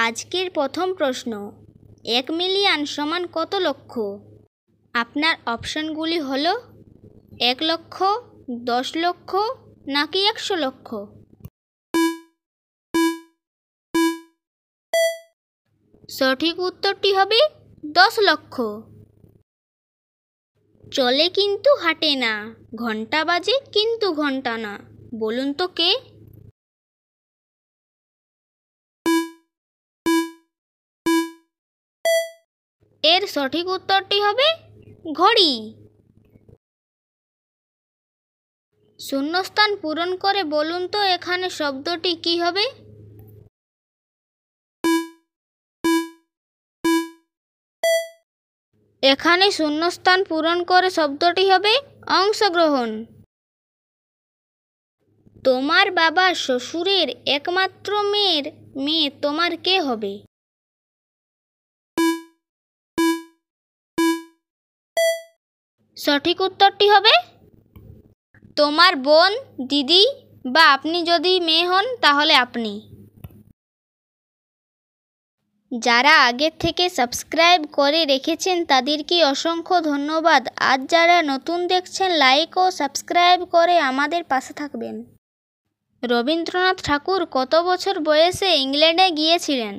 আজকের প্রথম প্রশ্ন, 1 মিলিয়ন সমান কত লক্ষ? আপনার অপশনগুলি হলো 1 লক্ষ, 10 লক্ষ নাকি 100 লক্ষ। সঠিক উত্তরটি হবে 10 লক্ষ। চলে কিন্তু হাঁটে না, ঘন্টা বাজে কিন্তু ঘন্টা না, বলুন তো কে? এর সঠিক উত্তরটি হবে ঘড়ি। শূন্যস্থান পূরণ করে বলুন তো এখানে শব্দটি কি হবে? এখানে শূন্যস্থান পূরণ করে শব্দটি হবে অংশগ্রহণ। তোমার বাবা শ্বশুরের একমাত্র মেয়ে তোমার কে হবে? সঠিক উত্তরটি হবে তোমার বোন, দিদি বা আপনি যদি মেয়ে হন তাহলে আপনি। যারা আগের থেকে সাবস্ক্রাইব করে রেখেছেন তাদেরকে অসংখ্য ধন্যবাদ। আজ যারা নতুন দেখছেন লাইক ও সাবস্ক্রাইব করে আমাদের পাশে থাকবেন। রবীন্দ্রনাথ ঠাকুর কত বছর বয়সে ইংল্যান্ডে গিয়েছিলেন?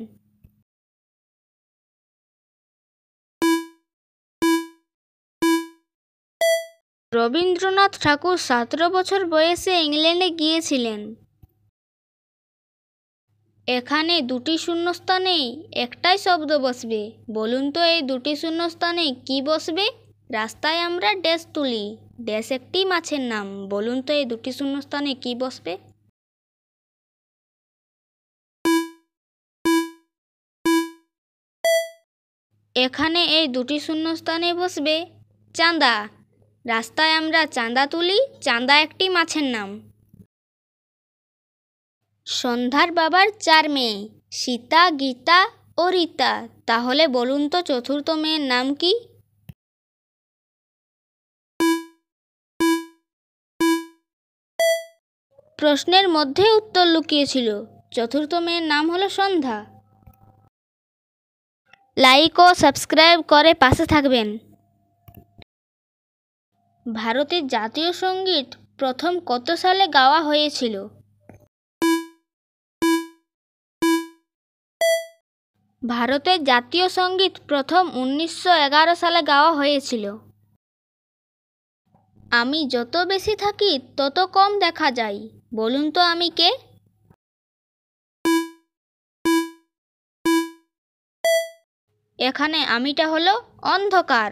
রবীন্দ্রনাথ ঠাকুর 17 বছর বয়সে ইংল্যান্ডে গিয়েছিলেন। এখানে দুটি শূন্যস্থানে একটাই শব্দ বসবে, বলুন তো এই দুটি শূন্যস্থানে কি বসবে? রাস্তায় আমরা ড্যাশ তুলি, ড্যাশ একটি মাছের নাম, বলুন তো এই দুটি শূন্যস্থানে কি বসবে? এখানে এই দুটি শূন্যস্থানে বসবে চাঁদা, রাস্তায় আমরা চাঁদা তুলি, চাঁদা একটি মাছের নাম। সন্ধ্যার বাবার 4 মেয়ে, সীতা, গীতা ও রীতা, তাহলে বলুন তো চতুর্থ মেয়ের নাম কি? প্রশ্নের মধ্যে উত্তর লুকিয়েছিল, চতুর্থ মেয়ের নাম হলো সন্ধ্যা। লাইক ও সাবস্ক্রাইব করে পাশে থাকবেন। ভারতের জাতীয় সঙ্গীত প্রথম কত সালে গাওয়া হয়েছিল? ভারতের জাতীয় সঙ্গীত প্রথম 1911 সালে গাওয়া হয়েছিল। আমি যত বেশি থাকি তত কম দেখা যায়, বলুন তো আমি কে? এখানে আমিটা হলো অন্ধকার।